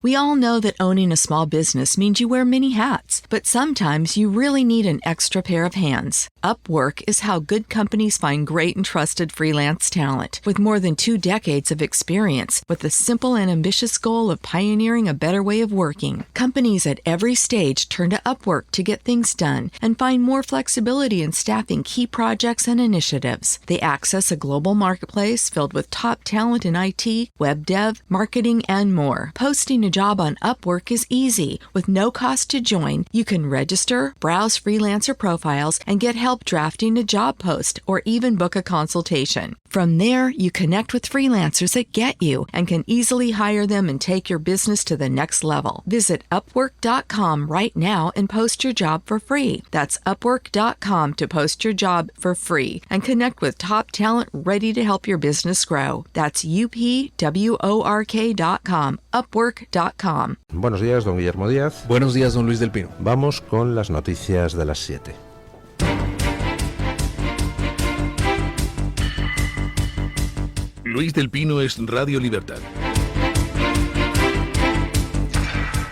We all know that owning a small business means you wear many hats, but sometimes you really need an extra pair of hands. Upwork is how good companies find great and trusted freelance talent. With more than 2 decades of experience, with the simple and ambitious goal of pioneering a better way of working, companies at every stage turn to Upwork to get things done and find more flexibility in staffing key projects and initiatives. They access a global marketplace filled with top talent in IT, web dev, marketing, and more. Posting a job on Upwork is easy. With no cost to join, you can register, browse freelancer profiles, and get help drafting a job post or even book a consultation. From there, you connect with freelancers that get you and can easily hire them and take your business to the next level. Visit Upwork.com right now and post your job for free. That's Upwork.com to post your job for free and connect with top talent ready to help your business grow. That's UPWORK.com, Upwork.com. Buenos días, don Guillermo Díaz. Buenos días, don Luis del Pino. Vamos con las noticias de las 7. Luis del Pino es Radio Libertad.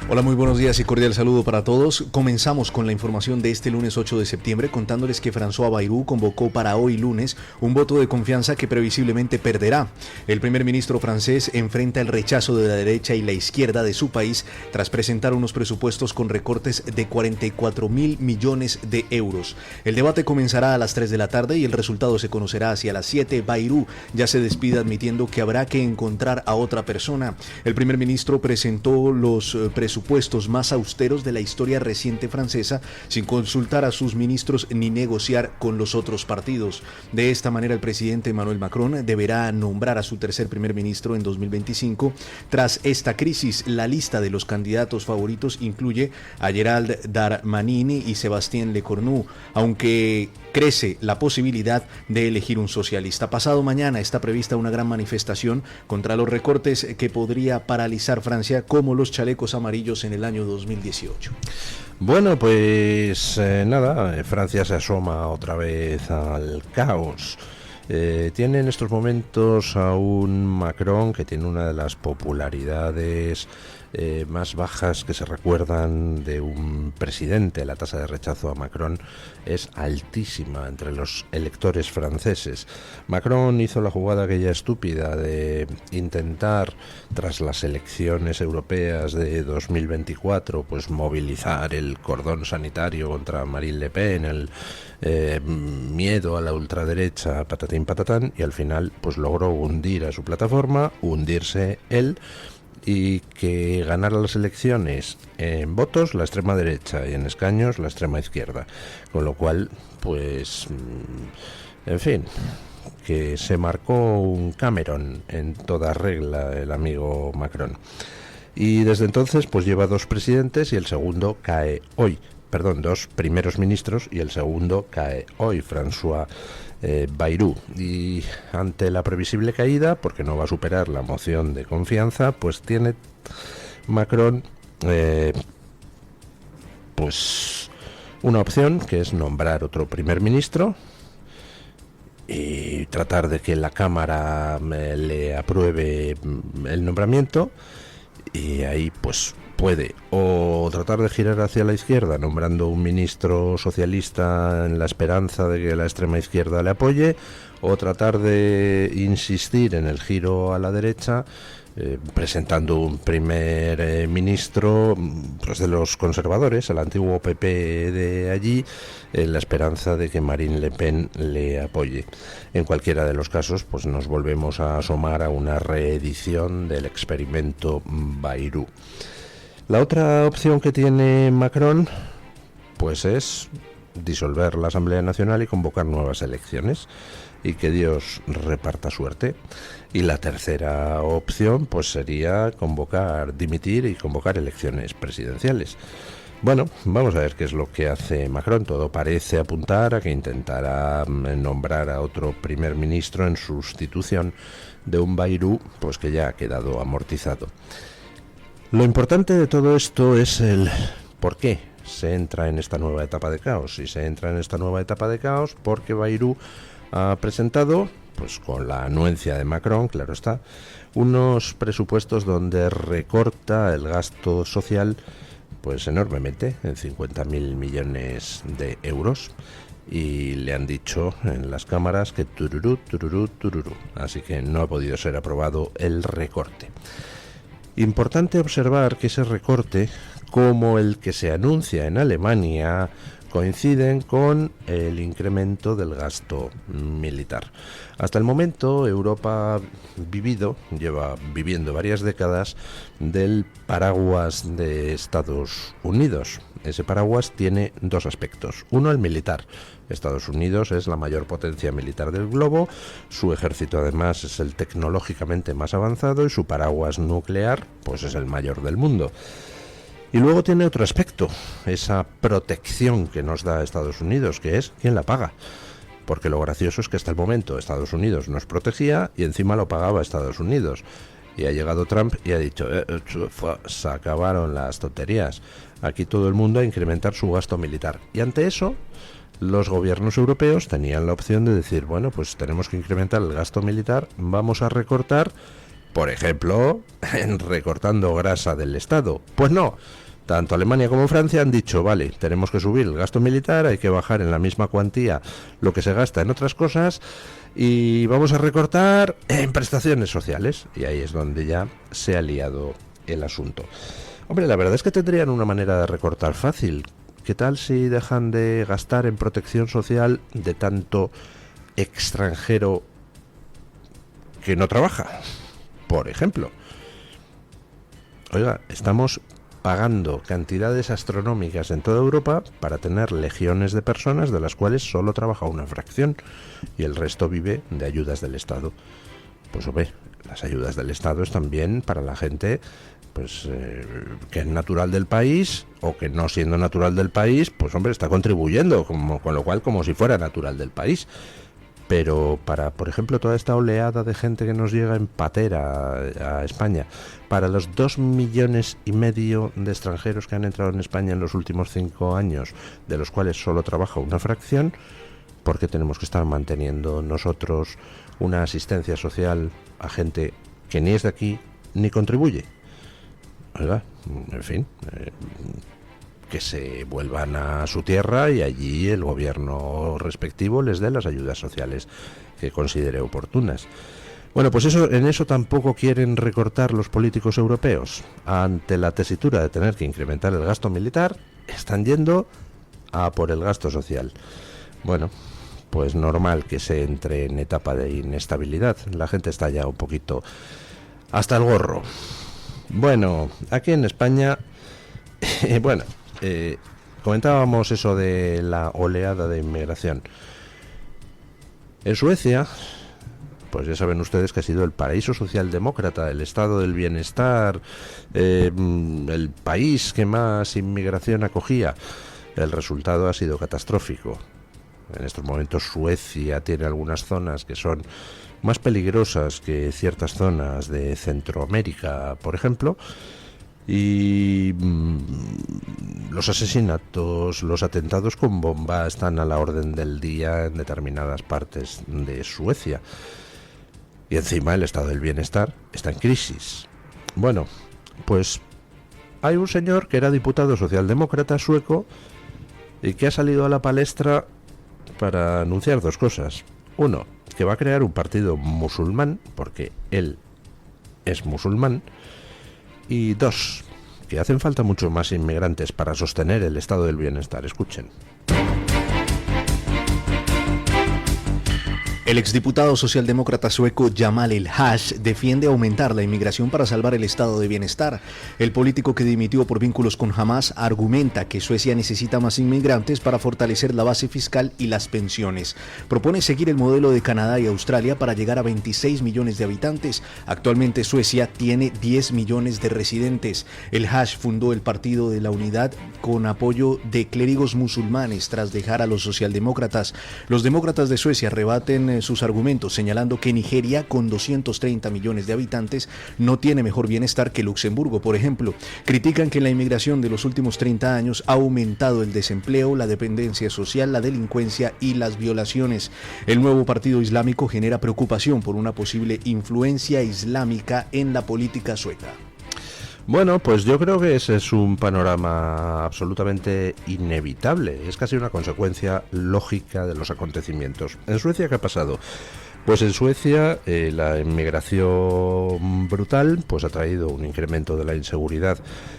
Hola, muy buenos días y cordial saludo para todos. Comenzamos con la información de este lunes 8 de septiembre contándoles que François Bayrou convocó para hoy lunes un voto de confianza que previsiblemente perderá. El primer ministro francés enfrenta el rechazo de la derecha y la izquierda de su país tras presentar unos presupuestos con recortes de 44.000 millones de euros. El debate comenzará a las 3 de la tarde y el resultado se conocerá hacia las 7. Bayrou ya se despide admitiendo que habrá que encontrar a otra persona. El primer ministro presentó los presupuestos más austeros de la historia reciente francesa sin consultar a sus ministros ni negociar con los otros partidos. De esta manera, el presidente Emmanuel Macron deberá nombrar a su tercer primer ministro en 2025. Tras esta crisis, la lista de los candidatos favoritos incluye a Gérald Darmanin y Sébastien Lecornu, aunque crece la posibilidad de elegir un socialista. Pasado mañana está prevista una gran manifestación contra los recortes que podría paralizar Francia, como los chalecos amarillos en el año 2018. Bueno, pues nada, Francia se asoma otra vez al caos. Tiene en estos momentos a un Macron que tiene una de las popularidades más bajas que se recuerdan de un presidente. La tasa de rechazo a Macron es altísima entre los electores franceses. Macron hizo la jugada aquella estúpida de intentar, tras las elecciones europeas de 2024, pues movilizar el cordón sanitario contra Marine Le Pen, el miedo a la ultraderecha, patatín patatán, y al final pues logró hundir a su plataforma, hundirse él, y que ganara las elecciones en votos la extrema derecha y en escaños la extrema izquierda, con lo cual pues en fin, que se marcó un Cameron en toda regla el amigo Macron, y desde entonces pues lleva 2 presidentes y el segundo cae hoy, perdón, 2 primeros ministros y el segundo cae hoy, François Bayrou, y ante la previsible caída, porque no va a superar la moción de confianza, pues tiene Macron pues una opción, que es nombrar otro primer ministro y tratar de que la Cámara le apruebe el nombramiento, y ahí pues puede o tratar de girar hacia la izquierda nombrando un ministro socialista en la esperanza de que la extrema izquierda le apoye, o tratar de insistir en el giro a la derecha presentando un primer ministro pues de los conservadores, el antiguo PP de allí, en la esperanza de que Marine Le Pen le apoye. En cualquiera de los casos pues nos volvemos a asomar a una reedición del experimento Bayrou. La otra opción que tiene Macron pues es disolver la Asamblea Nacional y convocar nuevas elecciones, y que Dios reparta suerte. Y la tercera opción pues sería dimitir y convocar elecciones presidenciales. Bueno, vamos a ver qué es lo que hace Macron. Todo parece apuntar a que intentará nombrar a otro primer ministro en sustitución de un Bayrou pues que ya ha quedado amortizado. Lo importante de todo esto es el por qué se entra en esta nueva etapa de caos. Y se entra en esta nueva etapa de caos porque Bayrou ha presentado pues con la anuencia de Macron, claro está, unos presupuestos donde recorta el gasto social pues enormemente, en 50.000 millones de euros, y le han dicho en las cámaras que tururú, tururú, tururú, así que no ha podido ser aprobado el recorte. Importante observar que ese recorte, como el que se anuncia en Alemania, coinciden con el incremento del gasto militar. Hasta el momento, Europa lleva viviendo varias décadas del paraguas de Estados Unidos. Ese paraguas tiene dos aspectos. Uno, el militar. Estados Unidos es la mayor potencia militar del globo, su ejército además es el tecnológicamente más avanzado y su paraguas nuclear pues es el mayor del mundo. Y luego tiene otro aspecto, esa protección que nos da Estados Unidos, que es quién la paga. Porque lo gracioso es que hasta el momento Estados Unidos nos protegía y encima lo pagaba Estados Unidos. Y ha llegado Trump y ha dicho, se acabaron las tonterías. Aquí todo el mundo a incrementar su gasto militar. Y ante eso, los gobiernos europeos tenían la opción de decir, bueno, pues tenemos que incrementar el gasto militar, vamos a recortar, por ejemplo, recortando grasa del Estado. Pues no. Tanto Alemania como Francia han dicho, vale, tenemos que subir el gasto militar, hay que bajar en la misma cuantía lo que se gasta en otras cosas y vamos a recortar en prestaciones sociales. Y ahí es donde ya se ha liado el asunto. Hombre, la verdad es que tendrían una manera de recortar fácil. ¿Qué tal si dejan de gastar en protección social de tanto extranjero que no trabaja? Por ejemplo. Oiga, estamos pagando cantidades astronómicas en toda Europa para tener legiones de personas de las cuales solo trabaja una fracción y el resto vive de ayudas del Estado. Pues hombre, las ayudas del Estado están bien para la gente pues que es natural del país o que no siendo natural del país, pues hombre, está contribuyendo, con lo cual como si fuera natural del país. Pero para, por ejemplo, toda esta oleada de gente que nos llega en patera a España, para los 2,5 millones de extranjeros que han entrado en España en los últimos 5 años, de los cuales solo trabaja una fracción, ¿por qué tenemos que estar manteniendo nosotros una asistencia social a gente que ni es de aquí ni contribuye? ¿Verdad? En fin, que se vuelvan a su tierra y allí el gobierno respectivo les dé las ayudas sociales que considere oportunas. Bueno, pues en eso tampoco quieren recortar los políticos europeos. Ante la tesitura de tener que incrementar el gasto militar, están yendo a por el gasto social. Bueno, pues normal que se entre en etapa de inestabilidad. La gente está ya un poquito hasta el gorro. Bueno, aquí en España, comentábamos eso de la oleada de inmigración. En Suecia, pues ya saben ustedes que ha sido el paraíso socialdemócrata, el estado del bienestar, el país que más inmigración acogía. El resultado ha sido catastrófico. En estos momentos Suecia tiene algunas zonas que son más peligrosas que ciertas zonas de Centroamérica, por ejemplo, y los asesinatos, los atentados con bomba están a la orden del día en determinadas partes de Suecia. Y encima el estado del bienestar está en crisis. Bueno, pues hay un señor que era diputado socialdemócrata sueco y que ha salido a la palestra para anunciar dos cosas. Uno, que va a crear un partido musulmán, porque él es musulmán. Y dos, que hacen falta mucho más inmigrantes para sostener el estado del bienestar. Escuchen. El exdiputado socialdemócrata sueco Jamal El-Haj defiende aumentar la inmigración para salvar el estado de bienestar. El político que dimitió por vínculos con Hamas argumenta que Suecia necesita más inmigrantes para fortalecer la base fiscal y las pensiones. Propone seguir el modelo de Canadá y Australia para llegar a 26 millones de habitantes. Actualmente Suecia tiene 10 millones de residentes. El-Haj fundó el Partido de la Unidad con apoyo de clérigos musulmanes tras dejar a los socialdemócratas. Los demócratas de Suecia rebaten sus argumentos, señalando que Nigeria, con 230 millones de habitantes, no tiene mejor bienestar que Luxemburgo, por ejemplo. Critican que la inmigración de los últimos 30 años ha aumentado el desempleo, la dependencia social, la delincuencia y las violaciones. El nuevo partido islámico genera preocupación por una posible influencia islámica en la política sueca. Bueno, pues yo creo que ese es un panorama absolutamente inevitable. Es casi una consecuencia lógica de los acontecimientos. ¿En Suecia qué ha pasado? Pues en Suecia la inmigración brutal pues ha traído un incremento de la inseguridad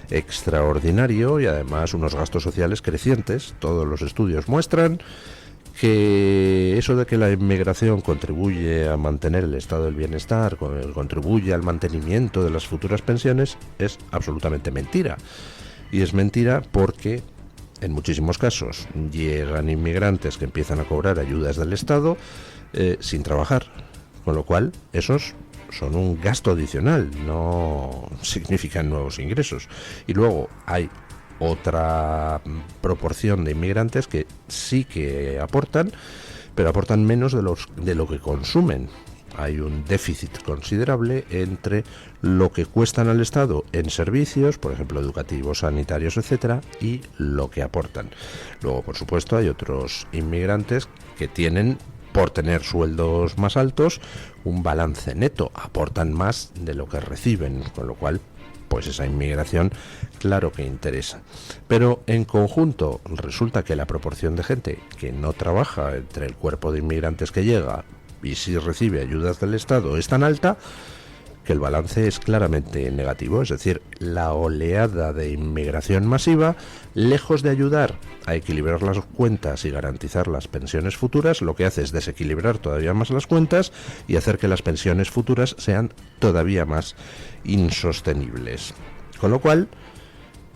extraordinario y además unos gastos sociales crecientes. Todos los estudios muestran que eso de que la inmigración contribuye a mantener el estado del bienestar, contribuye al mantenimiento de las futuras pensiones, es absolutamente mentira. Y es mentira porque en muchísimos casos llegan inmigrantes que empiezan a cobrar ayudas del Estado sin trabajar, con lo cual esos son un gasto adicional, no significan nuevos ingresos. Y luego hay otra proporción de inmigrantes que sí que aportan, pero aportan menos de lo que consumen. Hay un déficit considerable entre lo que cuestan al Estado en servicios, por ejemplo, educativos, sanitarios, etcétera, y lo que aportan. Luego, por supuesto, hay otros inmigrantes que tienen, por tener sueldos más altos, un balance neto, aportan más de lo que reciben, con lo cual pues esa inmigración claro que interesa. Pero en conjunto resulta que la proporción de gente que no trabaja entre el cuerpo de inmigrantes que llega y sí recibe ayudas del Estado es tan alta que el balance es claramente negativo. Es decir, la oleada de inmigración masiva, lejos de ayudar a equilibrar las cuentas y garantizar las pensiones futuras, lo que hace es desequilibrar todavía más las cuentas y hacer que las pensiones futuras sean todavía más insostenibles. Con lo cual,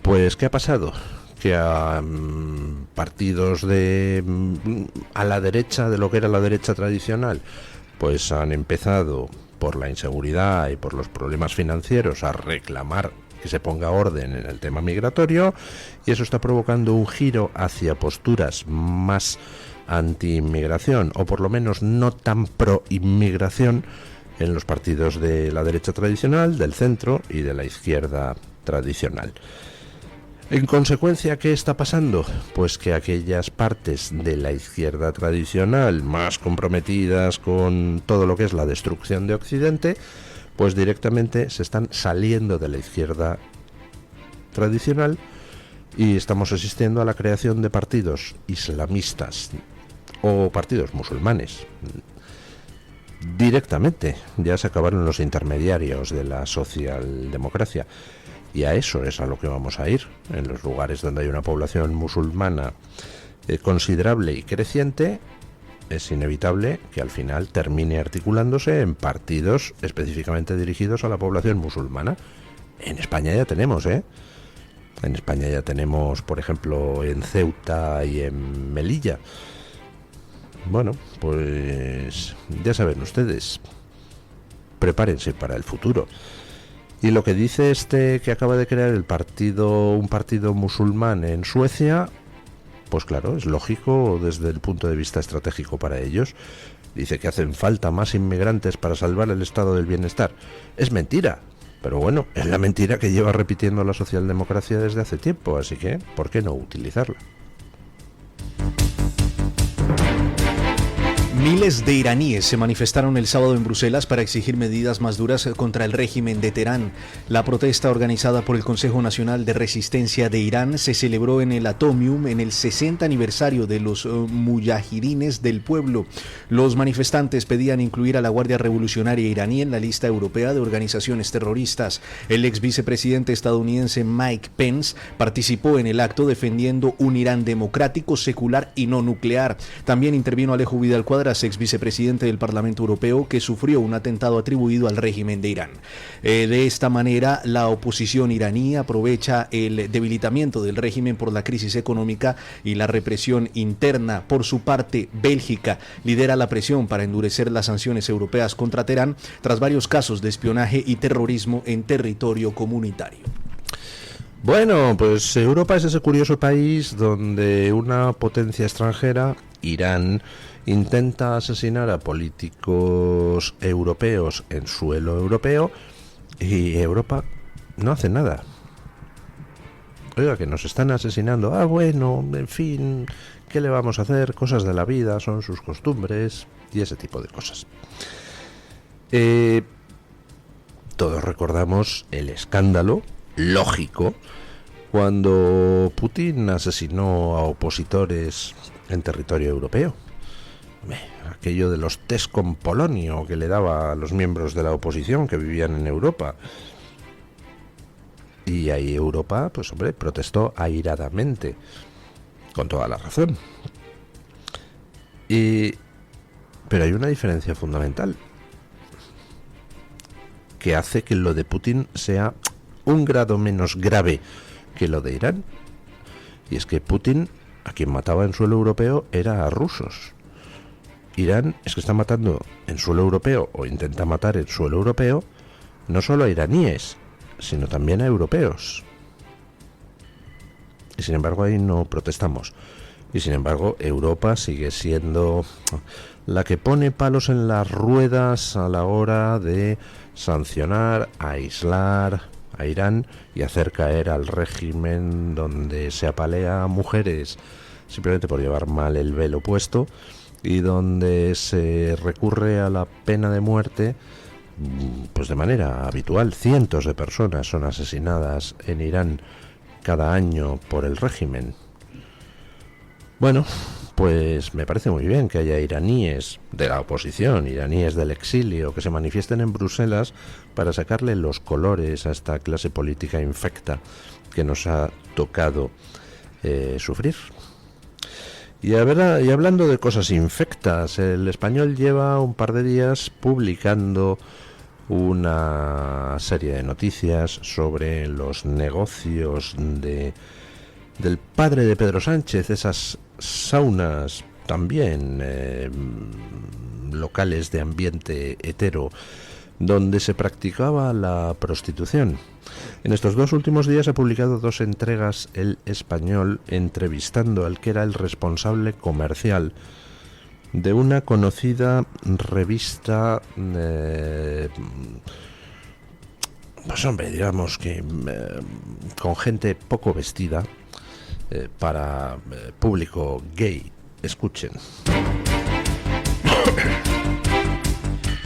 pues, ¿qué ha pasado? Que a partidos a la derecha de lo que era la derecha tradicional, pues han empezado, por la inseguridad y por los problemas financieros, a reclamar que se ponga orden en el tema migratorio, y eso está provocando un giro hacia posturas más anti-inmigración, o por lo menos no tan pro-inmigración, en los partidos de la derecha tradicional, del centro y de la izquierda tradicional. En consecuencia, ¿qué está pasando? Pues que aquellas partes de la izquierda tradicional más comprometidas con todo lo que es la destrucción de Occidente, pues directamente se están saliendo de la izquierda tradicional y estamos asistiendo a la creación de partidos islamistas o partidos musulmanes. Directamente, ya se acabaron los intermediarios de la socialdemocracia. Y a eso es a lo que vamos a ir. En los lugares donde hay una población musulmana considerable y creciente, es inevitable que al final termine articulándose en partidos específicamente dirigidos a la población musulmana. En España ya tenemos, En España ya tenemos, por ejemplo, en Ceuta y en Melilla. Bueno, pues ya saben ustedes, prepárense para el futuro. Y lo que dice que acaba de crear un partido musulmán en Suecia, pues claro, es lógico desde el punto de vista estratégico para ellos. Dice que hacen falta más inmigrantes para salvar el estado del bienestar. Es mentira, pero bueno, es la mentira que lleva repitiendo la socialdemocracia desde hace tiempo, así que, ¿por qué no utilizarla? Miles de iraníes se manifestaron el sábado en Bruselas para exigir medidas más duras contra el régimen de Teherán. La protesta, organizada por el Consejo Nacional de Resistencia de Irán, se celebró en el Atomium en el 60 aniversario de los muyahidines del pueblo. Los manifestantes pedían incluir a la Guardia Revolucionaria iraní en la lista europea de organizaciones terroristas. El ex vicepresidente estadounidense Mike Pence participó en el acto defendiendo un Irán democrático, secular y no nuclear. También intervino Alejo Vidal-Quadras, ex vicepresidente del Parlamento Europeo, que sufrió un atentado atribuido al régimen de Irán. De esta manera, la oposición iraní aprovecha el debilitamiento del régimen por la crisis económica y la represión interna. Por su parte, Bélgica lidera la presión para endurecer las sanciones europeas contra Teherán tras varios casos de espionaje y terrorismo en territorio comunitario. Bueno, pues Europa es ese curioso país donde una potencia extranjera Irán intenta asesinar a políticos europeos en suelo europeo y Europa no hace nada. Oiga, que nos están asesinando. Ah, bueno, en fin, ¿qué le vamos a hacer? Cosas de la vida, son sus costumbres y ese tipo de cosas. Todos recordamos el escándalo lógico cuando Putin asesinó a opositores en territorio europeo. Aquello de los test con polonio que le daba a los miembros de la oposición que vivían en Europa. Y ahí Europa, pues hombre, protestó airadamente, con toda la razón. Pero hay una diferencia fundamental que hace que lo de Putin sea un grado menos grave que lo de Irán. Y es que Putin, a quien mataba en suelo europeo, era a rusos. Irán es que está matando en suelo europeo, o intenta matar en suelo europeo, no solo a iraníes, sino también a europeos. Y sin embargo ahí no protestamos. Y sin embargo Europa sigue siendo la que pone palos en las ruedas a la hora de sancionar, aislar a Irán y hacer caer al régimen donde se apalea a mujeres simplemente por llevar mal el velo puesto y donde se recurre a la pena de muerte pues de manera habitual. Cientos de personas son asesinadas en Irán cada año por el régimen. Bueno, pues me parece muy bien que haya iraníes de la oposición, iraníes del exilio, que se manifiesten en Bruselas para sacarle los colores a esta clase política infecta que nos ha tocado sufrir. Y hablando de cosas infectas, El Español lleva un par de días publicando una serie de noticias sobre los negocios del padre de Pedro Sánchez, esas saunas también locales de ambiente hetero, donde se practicaba la prostitución. En estos 2 últimos días ha publicado 2 entregas El Español entrevistando al que era el responsable comercial de una conocida revista, pues hombre, digamos que con gente poco vestida, para público gay. Escuchen.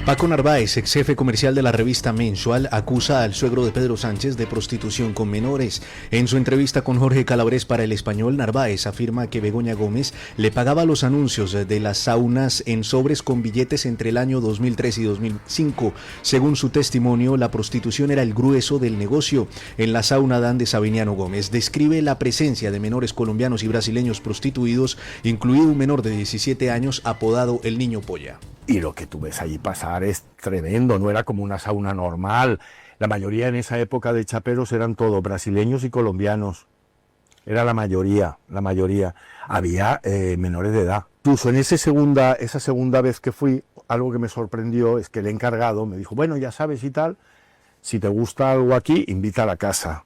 Paco Narváez, ex jefe comercial de la revista Mensual, acusa al suegro de Pedro Sánchez de prostitución con menores. En su entrevista con Jorge Calabres para El Español, Narváez afirma que Begoña Gómez le pagaba los anuncios de las saunas en sobres con billetes entre el año 2003 y 2005. Según su testimonio, la prostitución era el grueso del negocio. En la sauna de Sabiniano Gómez describe la presencia de menores colombianos y brasileños prostituidos, incluido un menor de 17 años apodado El Niño Polla. Y lo que tú ves allí pasar es tremendo, no era como una sauna normal. La mayoría en esa época de chaperos eran todos brasileños y colombianos. Era la mayoría. Había menores de edad. Incluso en esa segunda vez que fui, algo que me sorprendió es que el encargado me dijo, bueno, ya sabes y tal, si te gusta algo aquí, invita a la casa.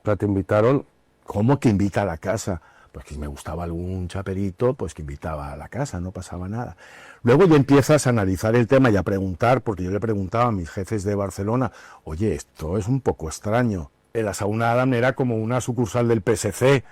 O sea, te invitaron, ¿cómo que invita a la casa? Pues que si me gustaba algún chaperito, pues que invitaba a la casa, no pasaba nada. Luego ya empiezas a analizar el tema y a preguntar, porque yo le preguntaba a mis jefes de Barcelona, oye, esto es un poco extraño. La sauna Adam era como una sucursal del PSC.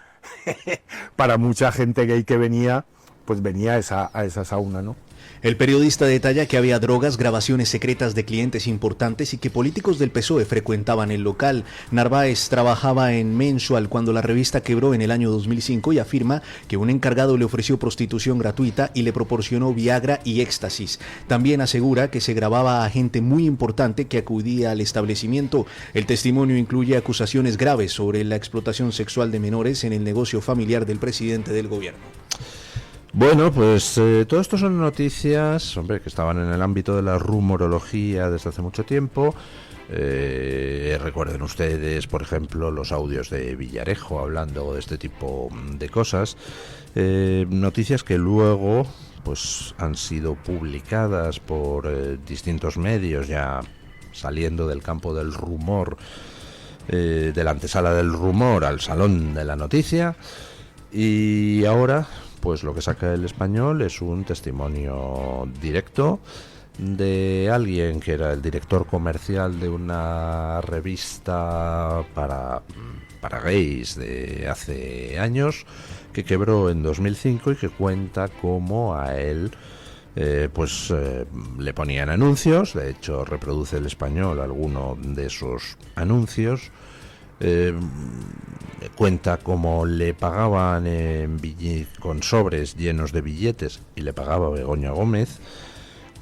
Para mucha gente gay que venía, pues venía a esa sauna, ¿no? El periodista detalla que había drogas, grabaciones secretas de clientes importantes y que políticos del PSOE frecuentaban el local. Narváez trabajaba en Mensual cuando la revista quebró en el año 2005 y afirma que un encargado le ofreció prostitución gratuita y le proporcionó Viagra y éxtasis. También asegura que se grababa a gente muy importante que acudía al establecimiento. El testimonio incluye acusaciones graves sobre la explotación sexual de menores en el negocio familiar del presidente del gobierno. Bueno, pues todo esto son noticias, hombre, que estaban en el ámbito de la rumorología desde hace mucho tiempo. Recuerden ustedes, por ejemplo, los audios de Villarejo hablando de este tipo de cosas. Noticias que luego pues han sido publicadas por distintos medios, ya saliendo del campo del rumor, de la antesala del rumor al salón de la noticia. Y ahora pues lo que saca El Español es un testimonio directo de alguien que era el director comercial de una revista para gays de hace años, que quebró en 2005 y que cuenta cómo a él le ponían anuncios. De hecho, reproduce El Español alguno de esos anuncios. Cuenta cómo le pagaban con sobres llenos de billetes, y le pagaba Begoña Gómez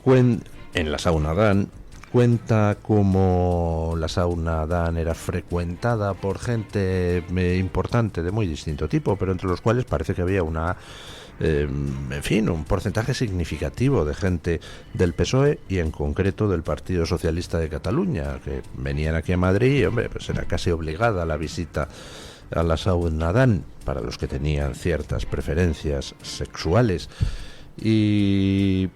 en la sauna Dan. Cuenta cómo la sauna Dan era frecuentada por gente importante de muy distinto tipo, pero entre los cuales parece que había un porcentaje significativo de gente del PSOE y en concreto del Partido Socialista de Cataluña, que venían aquí a Madrid y, hombre, pues era casi obligada la visita a la sauna Dan para los que tenían ciertas preferencias sexuales. Y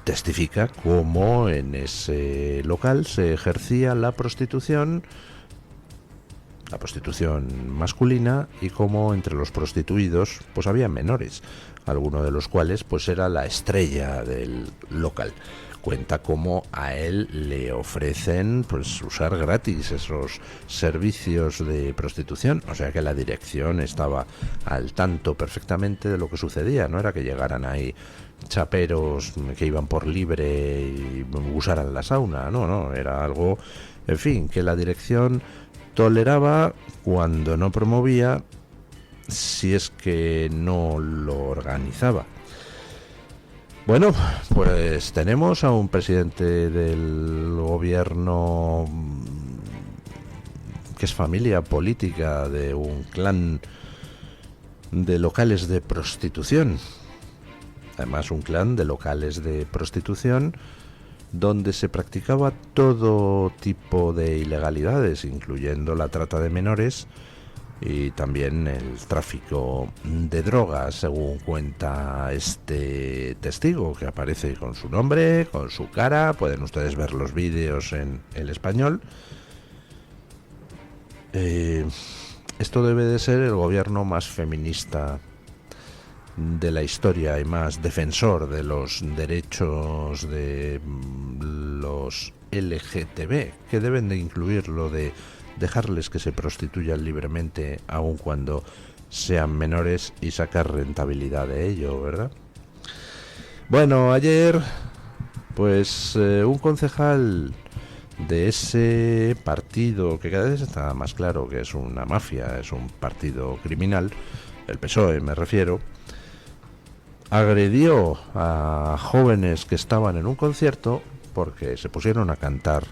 testifica cómo en ese local se ejercía la prostitución masculina, y cómo entre los prostituidos pues había menores, alguno de los cuales pues era la estrella del local. Cuenta cómo a él le ofrecen pues usar gratis esos servicios de prostitución, o sea que la dirección estaba al tanto perfectamente de lo que sucedía. No era que llegaran ahí chaperos que iban por libre y usaran la sauna, no, era algo, en fin, que la dirección toleraba cuando no promovía, si es que no lo organizaba. Bueno, pues tenemos a un presidente del gobierno que es familia política de un clan de locales de prostitución. Además, un clan de locales de prostitución donde se practicaba todo tipo de ilegalidades, incluyendo la trata de menores y también el tráfico de drogas, según cuenta este testigo, que aparece con su nombre, con su cara. Pueden ustedes ver los vídeos en El Español. Esto debe de ser el gobierno más feminista de la historia y más defensor de los derechos de los LGTB, que deben de incluir lo de dejarles que se prostituyan libremente aun cuando sean menores y sacar rentabilidad de ello, ¿verdad? Bueno, ayer pues un concejal de ese partido, que cada vez está más claro que es una mafia, es un partido criminal, el PSOE me refiero, agredió a jóvenes que estaban en un concierto porque se pusieron a cantar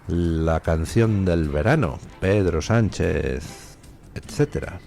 la canción del verano, Pedro Sánchez, etcétera.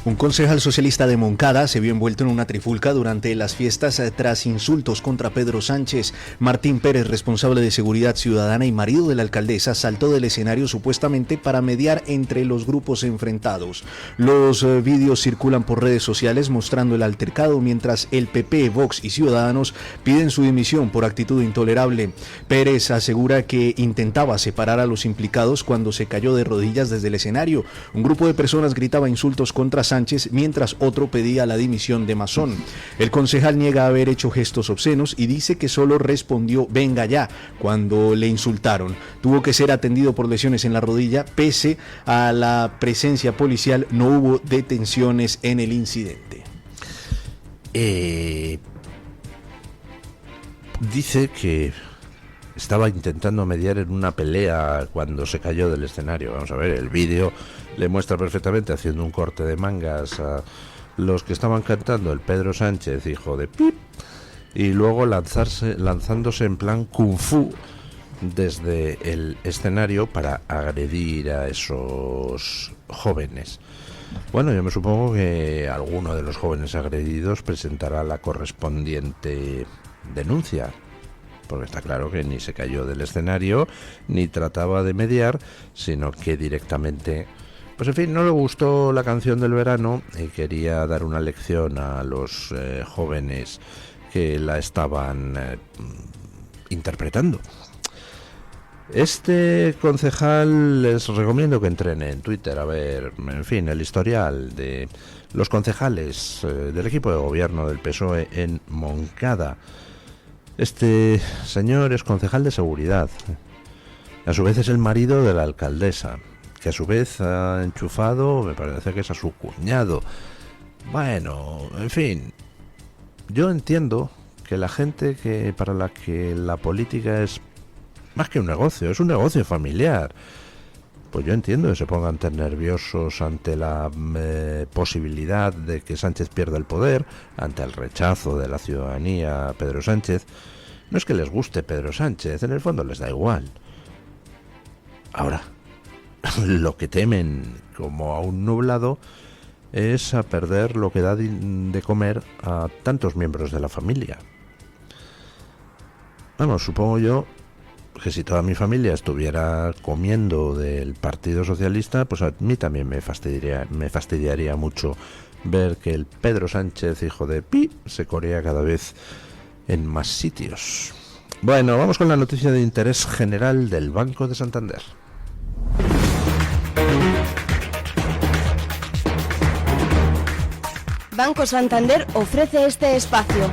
Un concejal socialista de Moncada se vio envuelto en una trifulca durante las fiestas tras insultos contra Pedro Sánchez. Martín Pérez, responsable de Seguridad Ciudadana y marido de la alcaldesa, saltó del escenario supuestamente para mediar entre los grupos enfrentados. Los vídeos circulan por redes sociales mostrando el altercado mientras el PP, Vox y Ciudadanos piden su dimisión por actitud intolerable. Pérez asegura que intentaba separar a los implicados cuando se cayó de rodillas desde el escenario. Un grupo de personas gritaba insultos contra Sánchez, mientras otro pedía la dimisión de Mazón. El concejal niega haber hecho gestos obscenos y dice que solo respondió "venga ya" cuando le insultaron. Tuvo que ser atendido por lesiones en la rodilla. Pese a la presencia policial, no hubo detenciones en el incidente. Dice que estaba intentando mediar en una pelea cuando se cayó del escenario. Vamos a ver, el vídeo le muestra perfectamente haciendo un corte de mangas a los que estaban cantando el Pedro Sánchez, hijo de pip, y luego lanzándose en plan kung fu desde el escenario para agredir a esos jóvenes. Bueno, yo me supongo que alguno de los jóvenes agredidos presentará la correspondiente denuncia, porque está claro que ni se cayó del escenario ni trataba de mediar, sino que directamente, pues en fin, no le gustó la canción del verano y quería dar una lección a los jóvenes que la estaban interpretando. Este concejal, les recomiendo que entren en Twitter a ver, en fin, el historial de los concejales del equipo de gobierno del PSOE en Moncada. Este señor es concejal de seguridad. A su vez es el marido de la alcaldesa, que a su vez ha enchufado, me parece que es a su cuñado. Bueno, en fin, yo entiendo que la gente que para la que la política es más que un negocio, es un negocio familiar, pues yo entiendo que se pongan tan nerviosos ante la posibilidad de que Sánchez pierda el poder, ante el rechazo de la ciudadanía a Pedro Sánchez. No es que les guste Pedro Sánchez, en el fondo les da igual. Ahora, lo que temen como a un nublado es a perder lo que da de comer a tantos miembros de la familia. Vamos, supongo yo que si toda mi familia estuviera comiendo del Partido Socialista, pues a mí también me fastidiaría mucho ver que el Pedro Sánchez, hijo de Pi, se corea cada vez en más sitios. Bueno, vamos con la noticia de interés general del Banco de Santander. Banco Santander ofrece este espacio.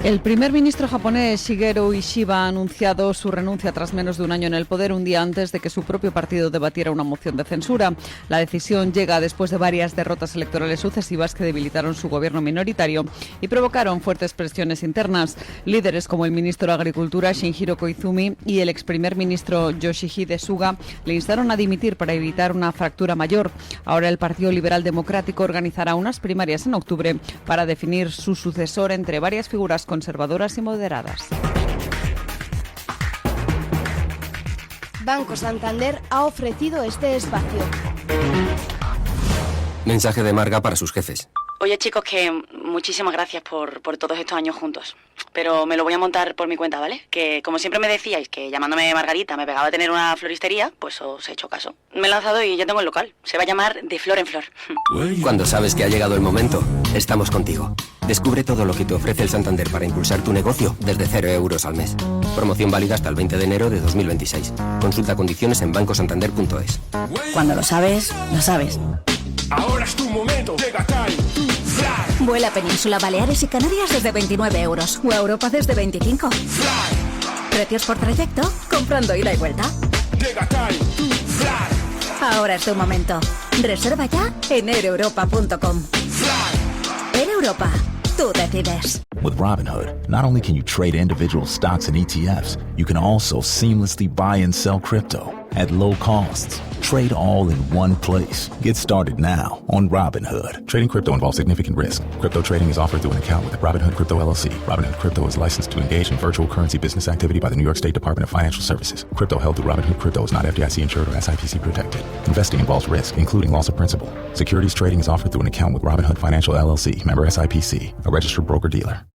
El primer ministro japonés Shigeru Ishiba ha anunciado su renuncia tras menos de un año en el poder, un día antes de que su propio partido debatiera una moción de censura. La decisión llega después de varias derrotas electorales sucesivas que debilitaron su gobierno minoritario y provocaron fuertes presiones internas. Líderes como el ministro de Agricultura Shinjiro Koizumi y el ex primer ministro Yoshihide Suga le instaron a dimitir para evitar una fractura mayor. Ahora el Partido Liberal Democrático organizará unas primarias en octubre para definir su sucesor entre varias figuras conservadoras y moderadas. Banco Santander ha ofrecido este espacio. Mensaje de Marga para sus jefes. Oye, chicos, que muchísimas gracias por todos estos años juntos. Pero me lo voy a montar por mi cuenta, ¿vale? Que como siempre me decíais que llamándome Margarita me pegaba a tener una floristería, pues os he hecho caso. Me he lanzado y ya tengo el local. Se va a llamar De Flor en Flor. Cuando sabes que ha llegado el momento, estamos contigo. Descubre todo lo que te ofrece el Santander para impulsar tu negocio desde 0 euros al mes. Promoción válida hasta el 20 de enero de 2026. Consulta condiciones en bancosantander.es. Cuando lo sabes, lo sabes. Ahora es tu momento, llega Time to Fly. Vuela a Península, Baleares y Canarias desde 29 euros o a Europa desde 25. Fly. Precios por trayecto, comprando ida y vuelta. Llega Time to Fly. Ahora es tu momento. Reserva ya en aereuropa.com. Fly. Air Europa, tú decides. With Robinhood, not only can you trade individual stocks and ETFs, you can also seamlessly buy and sell crypto at low costs. Trade all in one place. Get started now on Robinhood. Trading crypto involves significant risk. Crypto trading is offered through an account with Robinhood Crypto LLC. Robinhood Crypto is licensed to engage in virtual currency business activity by the New York State Department of Financial Services. Crypto held through Robinhood Crypto is not FDIC insured or SIPC protected. Investing involves risk, including loss of principal. Securities trading is offered through an account with Robinhood Financial LLC, member SIPC, a registered broker-dealer.